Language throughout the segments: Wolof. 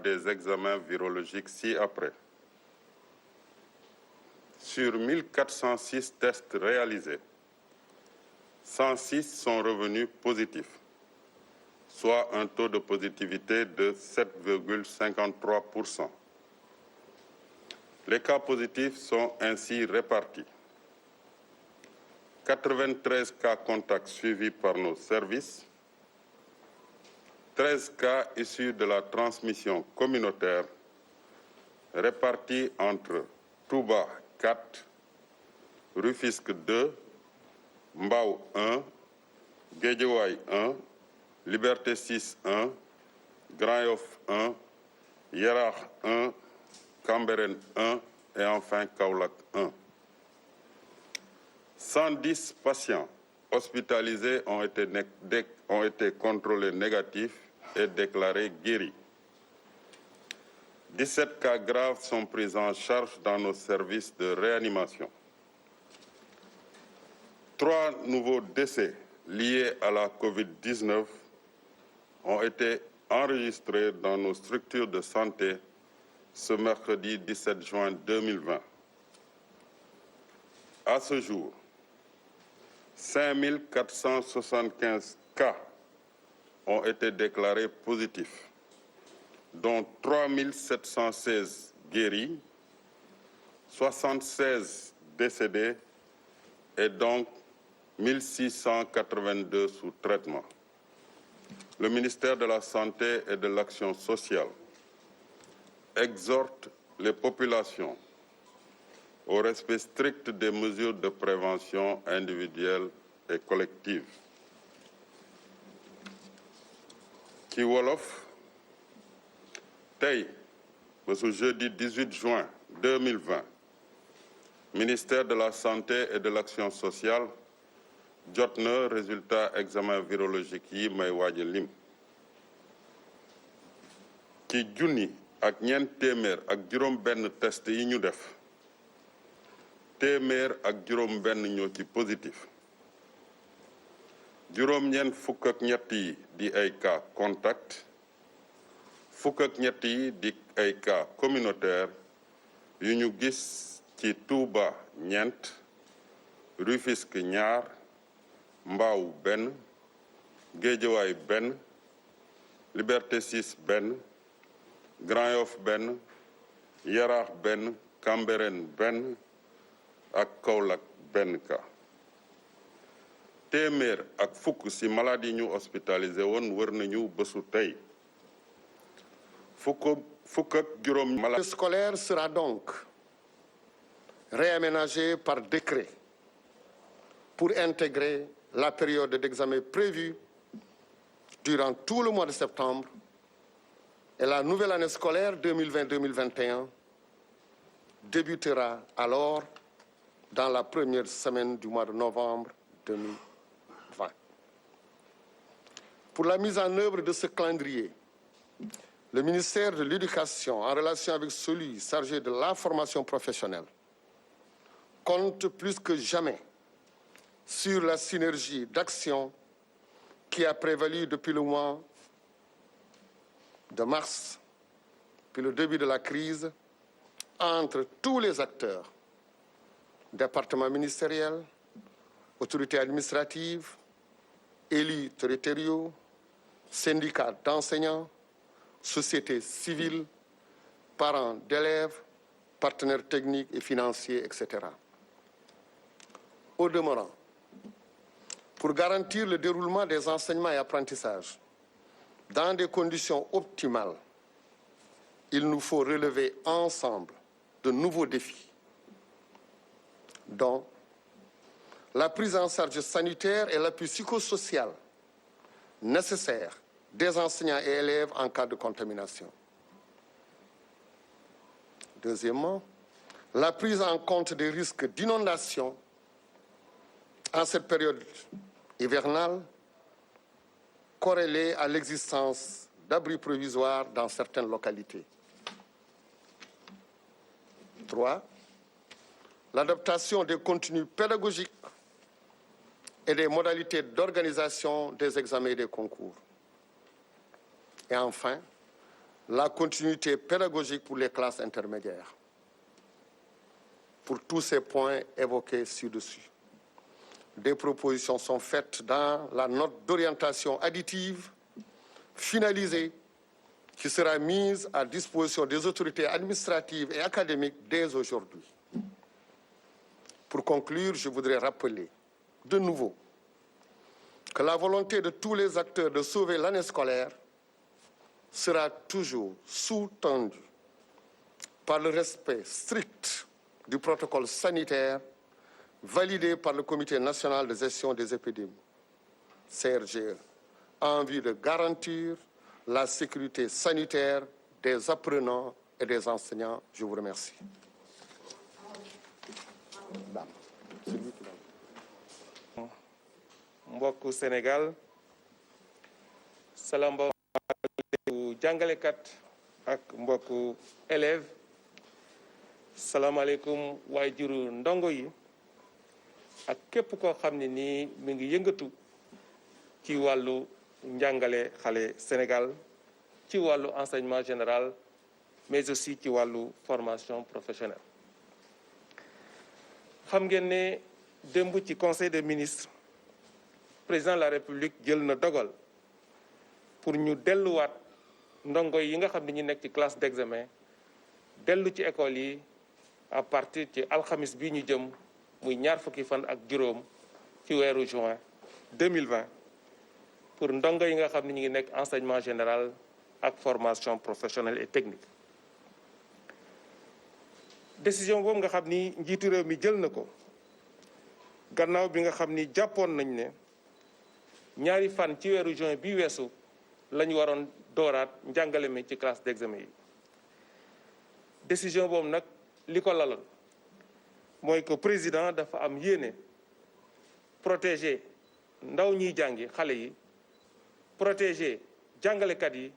des examens virologiques ci-après. Sur 1406 tests réalisés, 106 sont revenus positifs, soit un taux de positivité de 7,53%. Les cas positifs sont ainsi répartis. 93 cas contacts suivis par nos services, 13 cas issus de la transmission communautaire répartis entre Touba 4, Rufisque 2, Mbao 1, Guédiawaye 1, Liberté 6 1, Grand Yoff 1, Yaraax 1, Cambérène 1 et enfin Kaolack 1. 110 patients hospitalisés ont été contrôlés négatifs et déclarés guéris. 17 cas graves sont pris en charge dans nos services de réanimation. 3 nouveaux décès liés à la COVID-19 ont été enregistrés dans nos structures de santé ce mercredi 17 juin 2020. À ce jour, 5475 cas ont été déclarés positifs, dont 3716 guéris, 76 décédés et donc 1682 sous traitement. Le ministère de la Santé et de l'Action sociale exhorte les populations au respect strict des mesures de prévention individuelle et collective. Ci wolof tey ba su jeudi 18 juin 2020 ministère de la Santé et de l'Action sociale jot na résultat examen virologique yi may waaj a lim ci junni ak ñeent téeméer ak juróom-benn test yi ñu def téeméer ak juróom-benn ñoo ci positif juróom-ñeent fukk ak ñett yi di ay cas contact fukk ak ñett yi di ay cas communautaire yu ñu gis ci Touba ñeent Rufisque ñaar Mbao benn Guédiawaye benn Liberté 6 benn Grand Yoff benn Yaraax benn Cambérène benn ak Kaolack benn cas téeméer ak fukk ci malade yi ñu hospitalisé woon wër nañu bésu tey fukk ak juróom malade scolaire sera donc réaménagé par décret pour intégrer la période d'examen prévue durant tout le mois de septembre et la nouvelle année scolaire 2020-2021 débutera alors dans la première semaine du mois de novembre 2020. Pour la mise en œuvre de ce calendrier, le ministère de l'Éducation, en relation avec celui chargé de la formation professionnelle, compte plus que jamais sur la synergie d'action qui a prévalu depuis le mois de mars, depuis le début de la crise, entre tous les acteurs, départements ministériels, autorités administratives, élus territoriaux, syndicats d'enseignants, sociétés civiles, parents d'élèves, partenaires techniques et financiers, etc. Au demeurant, pour garantir le déroulement des enseignements et apprentissages dans des conditions optimales, il nous faut relever ensemble de nouveaux défis, dont la prise en charge sanitaire et l'appui psychosocial nécessaire des enseignants et élèves en cas de contamination. Deuxièmement, la prise en compte des risques d'inondation en cette période hivernale corrélée à l'existence d'abris provisoires dans certaines localités. 3. L'adaptation des contenus pédagogiques et des modalités d'organisation des examens et des concours. Et enfin, la continuité pédagogique pour les classes intermédiaires. Pour tous ces points évoqués ci-dessus, des propositions sont faites dans la note d'orientation additive finalisée qui sera mise à disposition des autorités administratives et académiques dès aujourd'hui. Pour conclure, je voudrais rappeler de nouveau que la volonté de tous les acteurs de sauver l'année scolaire sera toujours sous-tendue par le respect strict du protocole sanitaire validé par le Comité national de gestion des épidémies, CRGE, en vue de garantir la sécurité sanitaire des apprenants et des enseignants. Je vous remercie. mbokku Sénégal salaam mbokku jàngalekat ak mbokku élèves salaamaaleykum waajuru ndongo yi ak képp koo xam ne nii mi ngi yëngatu ci wàllu njàngale xale Sénégal ci wàllu enseignement général mais aussi ci wàllu formation professionnelle. xam ngeen ne démb ci conseil des ministres président de la république jël na dogal pour ñu delluwaat ndongo yi nga xam ne ñu nekk ci classe d'examen dellu ci école yi à partir ci alxamis bi ñu jëm muy ñaar fukki fan ak juróom ci weeru juin 2020 pour ndongo yi nga xam ne ñu ngi nekk enseignement général ak formation professionnelle et technique. décision boobu nga xam ni njiitu réew mi jël na ko gannaaw bi nga xam ni jàppoon nañ ne ñaari fan ci weeru juin bi weesu la ñu waroon dooraat njàngale mi ci classe d'examen yi. décision boobu nag li ko laloon mooy que président dafa am yéene protéger ndaw ñiy jàngi xale yi protéger jàngalekat yi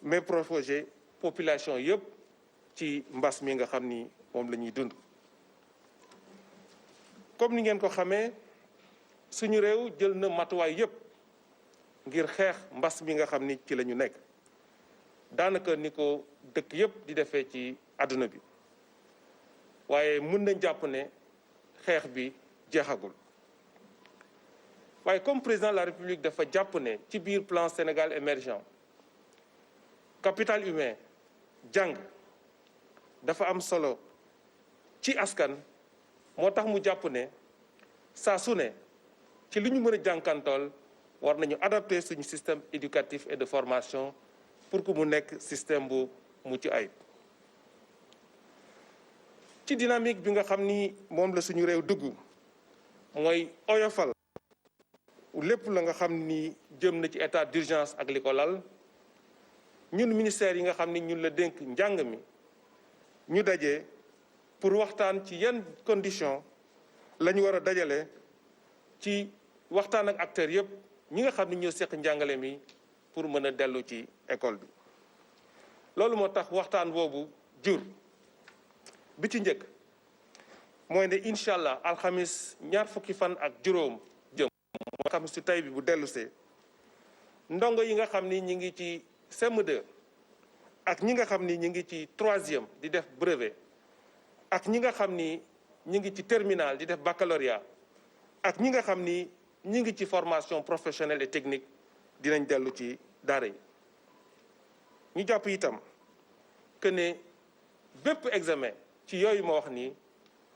mais protéger population yëpp ci mbas mi nga xam ni moom la ñuy dund. comme ni ngeen ko xamee suñu réew jël na matuwaay yëpp ngir xeex mbas mi nga xam ni ci la ñu nekk daanaka ni ko dëkk yëpp di defee ci àdduna bi waaye mën nañ jàpp ne xeex bi jeexagul. waaye comme président de la République dafa jàpp ne ci biir plan Sénégal émergent capital humain jàng dafa am solo ci askan moo tax mu jàpp ne saa su ne ci li ñu mën a jànkantool war nañu adapter suñu système éducatif et de formation pour que mu nekk système bu mucc ayib. ci dynamique bi nga xam ni moom la suñu réew dugg mooy oyofal lépp la nga xam ni jëm na ci état d'urgence ak li ko lal ñun ministère yi nga xam ni ñun la dénk njàng mi ñu daje pour waxtaan ci yan conditions la ñu war a dajale ci waxtaan ak acteurs yëpp ñi nga xam ni ñoo seq njàngale mi pour mën a dellu ci école bi. loolu moo tax waxtaan boobu jur bi ci njëkk mooy ne incha allah alxamis ñaar fukki fan ak juróom jëm moo xam si tey bi bu dellusee ndongo yi nga xam ni ñi ngi ci CM2 ak ñi nga xam ni ñi ngi ci 3e di def brevet ak ñi nga xam ni ñi ngi ci terminal di def baccalauréat ak ñi nga xam ni ñi ngi ci formation professionnelle et technique dinañ dellu ci daara yi. ñu jàpp itam que ne bépp examen ci yooyu ma wax nii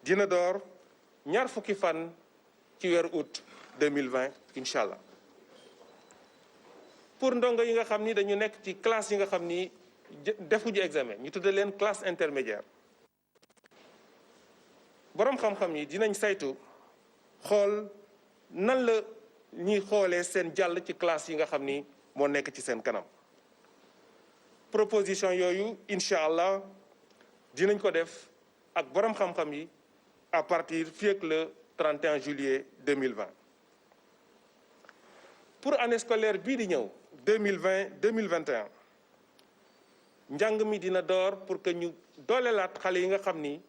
dina door ñaar fukki fan ci weeru août 2020 incha allah. pour ndongo yi nga xam ni dañu nekk ci classe yi nga xam ni defuñu examen ñu tudde leen classe intermédiaire boroom xam-xam yi dinañ saytu xool nan la ñuy xoolee seen jàll ci classe yi nga xam ni moo nekk ci seen kanam. proposition yooyu incha allah dinañ ko def ak boroom xam-xam yi à partir fii ak le 31 juillet 2020. pour année scolaire bii di ñëw 2020-2021 njàng mi dina door pour que ñu doolelaat xale yi nga xam ni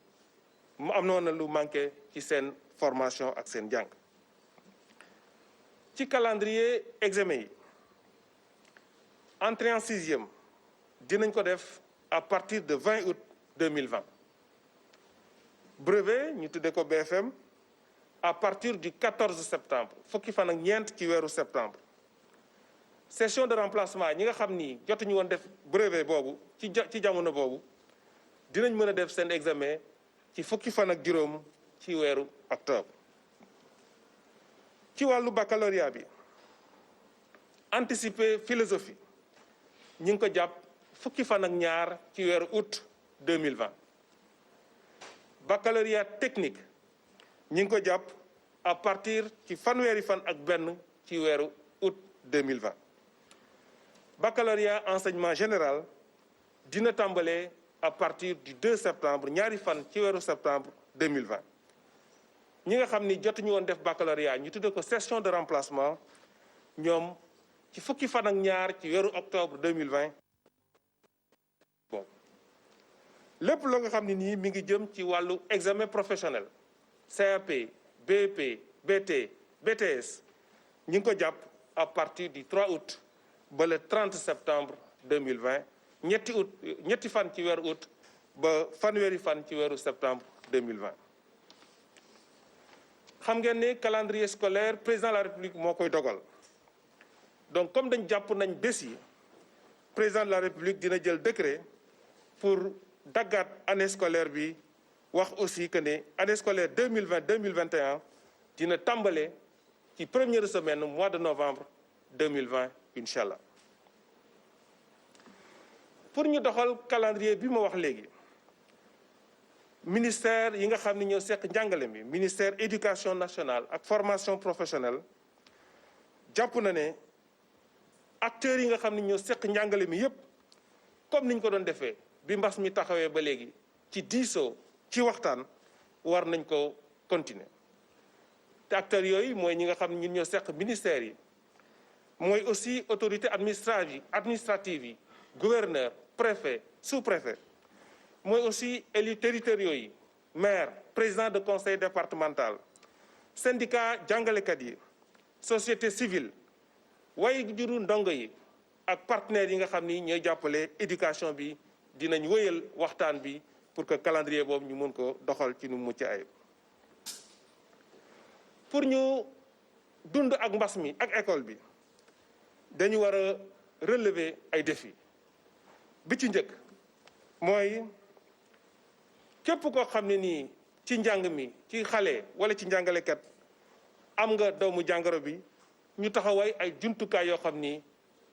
mu am noona lu manqué ci seen formation ak seen jàng. ci calendrier examen yi entrée en 6e dinañ ko def à partir de 20 août 2020 brevet ñu tuddee ko BFM à partir du 14 septembre fukki fan ak ñeent ci weeru septembre session de remplacement ñi nga xam ni jotuñu woon def brevet boobu ci jamono boobu dinañ mën a def seen examen ci fukki fan ak juróom ci weeru octobre. ci wàllu baccalauréat bi anticiper philosophie ñi ngi ko jàpp fukki fan ak ñaar ci weeru août 2020 baccalauréat technique ñi ngi ko jàpp à partir ci fanweeri fan ak benn ci weeru août 2020 baccalauréat enseignement général dina tàmbalee à partir du 2 septembre ñaari fan ci weeru septembre 2020 ñi nga xam ni jotuñu woon def baccalauréat ñu tudde ko session de remplacement ñoom ci fukki fan ak ñaar ci weeru octobre 2020 bon lépp loo nga xam ne nii mi ngi jëm ci wàllu examen professionnel CAP BEP BT BTS ñi ngi ko jàpp à partir du 3 août ba le 30 septembre 2020 ñetti fan ci weeru août ba fanweeri fan ci weeru septembre 2020 xam ngeen ne calendrier scolaire président de la république moo koy dogal donc comme dañ jàpp nañ bés yi président de la république dina jël décret pour daggaat année scolaire bi wax aussi que ne année scolaire 2020-2021 dina tàmbale ci première semaine mois de novembre 2020 incha allah pour ñu doxal calendrier bi ma wax léegi ministère yi nga xam ne ñoo seq njàngale mi ministère éducation nationale ak formation professionnelle jàpp na ne acteurs yi nga xam ne ñoo seq njàngale mi yépp comme niñ ko doon defee bi mbas mi taxawee ba léegi ci diisoo ci waxtaan war nañ ko continuer te acteurs yooyu mooy ñi nga xam ne ñun ñoo seq ministères yi mooy aussi autorité administrative yi gouverneur préfet sous-préfet mooy aussi élus territoriaux yi maire président de conseil départemental syndicat jàngalekat yi société civile way juru ndongo yi ak partenaires yi nga xam ni ñooy jàppale éducation bi dinañ wéyal waxtaan bi pour que calendrier boobu ñu mën ko doxal ci nu mucc ayib pour ñu dund ak mbas mi ak école bi dañu war a relever ay défis bi ci njëkk mooy képp koo xam ne nii ci njàng mi ci xale wala ci njàngalekat am nga doomu jàngoro bi ñu taxaway ay jumtukaay yoo xam ni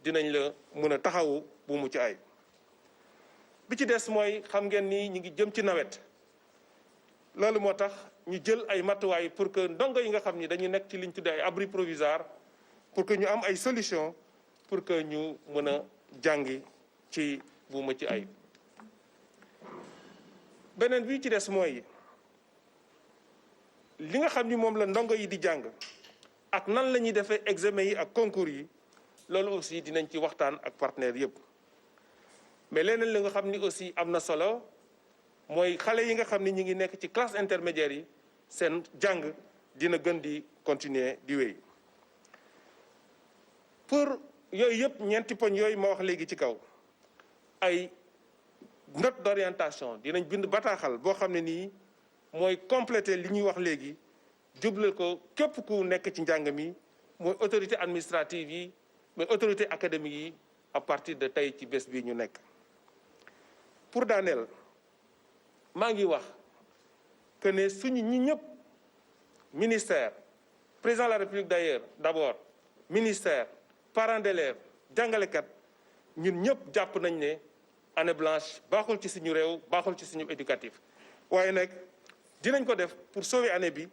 dinañ la mën a taxawu bu mucc ay bi ci des mooy xam ngeen ni ñu ngi jëm ci nawet loolu moo tax ñu jël ay matuwaay pour que ndongo yi nga xam ni dañu nekk ci liñ tuddee ay abri provisoire pour que ñu am ay solution pour que ñu mën a jàngi ci bu mucc ay beneen bi ci des mooy li nga xam ni moom la ndongo yi di jàng ak nan la ñuy defee examen yi ak concours yi loolu aussi dinañ ci waxtaan ak partenaires yëpp mais leneen li nga xam ni aussi am na solo mooy xale yi nga xam ni ñu ngi nekk ci classe intermédiaire yi seen jàng dina gën di continuer di wéy pour yooyu yëpp ñeenti poñ yooyu ma wax léegi ci kaw ay note d'orientation dinañ bind bataaxal boo xam ne nii mooy compléter li ñuy wax léegi jublal ko képp ku nekk ci njàng mi mooy autorité administrative yi mais autorité académique yi à partir de tey ci bés bii ñu nekk pour daaneel maa ngi wax que ne suñu ñi ñëpp ministère président de la république d'ailleurs d'abord ministère parents d'élèves jàngalekat ñun ñëpp jàpp nañ ne année blanche baaxul ci suñu réew baaxul ci suñu éducatif waaye nag dinañ ko def pour sauver année bi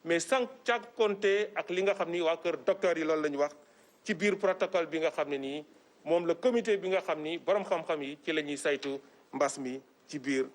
mais sans càgkonte ak li nga xam ni waa kër docteur yi loolu la ñu wax ci biir protocole bi nga xam ne nii moom la comité bi nga xam ni borom xam-xam yi ci la ñuy saytu mbas mi ci biir